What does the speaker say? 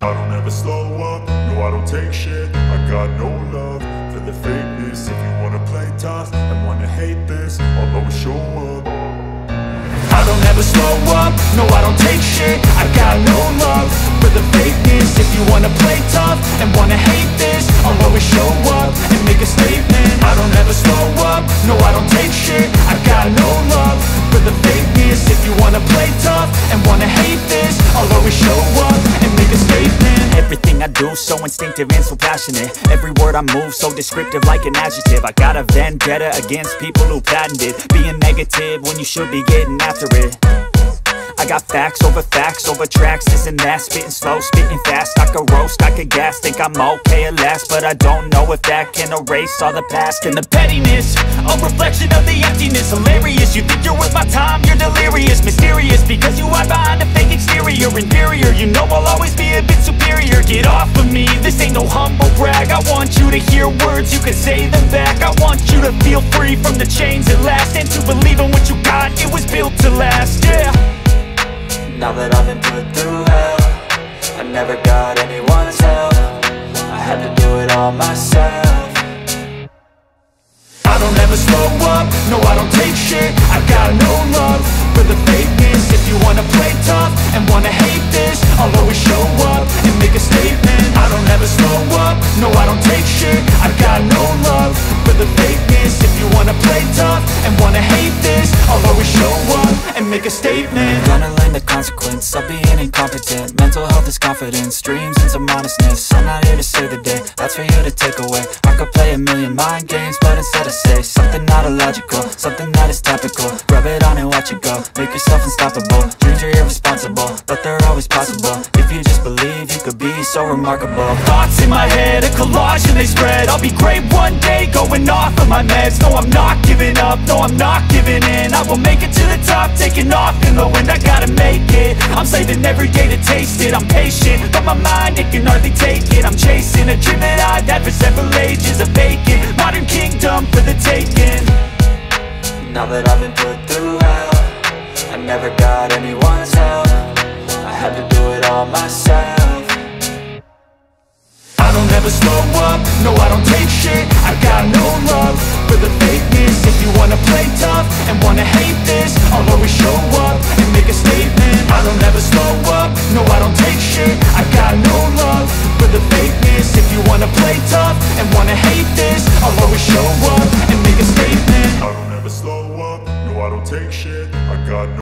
I don't ever slow up, no I don't take shit. I got no love for the fakeness. If you wanna play tough and wanna hate this, I'll always show up. I don't ever slow up, no I don't take shit. I got no love for the fakeness. If you wanna play tough and wanna hate this, I'll always show up and make a statement. I don't ever slow up, no I don't take shit. I got no love for the fakeness. If you wanna play tough and wanna hate this, I'll always show up and make a statement. Everything I do so instinctive and so passionate. Every word I move so descriptive like an adjective. I got a vendetta against people who patented being negative when you should be getting after it. I got facts over tracks, this and that. Spitting slow, spitting fast. I could roast, I could gas. Think I'm okay at last, but I don't know if that can erase all the past. And the pettiness, a reflection of the emptiness. Hilarious, you think you're worth my time, you're delirious. Mysterious, because you hide behind a fake exterior. Inferior, you know I'll always be a bit superior. Get off of me, this ain't no humble brag. I want you to hear words, you can say them back. I want you to feel free from the chains at last, and to believe in what you got, it was built to last, yeah. Now that I've been put through hell, I never got anyone's help. I had to do it all myself. I don't ever slow up, no I don't take shit. I got no love for the fakeness. If you wanna play tough and wanna hate this, I'll always show up and make a statement. I don't ever slow up, no I don't take shit. I got no love for the fakeness. If you wanna play tough and wanna hate this, I'll always show up and make a statement. Gonna learn the consequence of being incompetent. Mental health is confidence, dreams and some honestness. I'm not here to save the day, that's for you to take away. I could play a million mind games, but instead I say something not illogical, something that is topical. Rub it on and watch it go, make yourself unstoppable. Dreams are irresponsible, but they're always possible. If you just believe, you could be so remarkable. Thoughts in my head, a collage and they spread. I'll be great one day, going off of my meds. No, I'm not giving up, no, I'm not giving in. I will make it to the top, taking off in the wind. I gotta make it, I'm saving every day to taste it. I'm patient, but my mind, it can hardly take it. I'm chasing a dream that I've had for several ages. A vacant, modern kingdom for the taking. Now that I've been put through hell, I never got anyone's help. I had to do it all myself. I don't ever slow up, no I don't take shit. I got no love for the fakeness. If you wanna play tough and wanna hate this, I'll always show up and make a statement. I don't ever slow up, no I don't take shit. I got no love for the fakeness. If you wanna play tough and wanna hate this, I'll always show up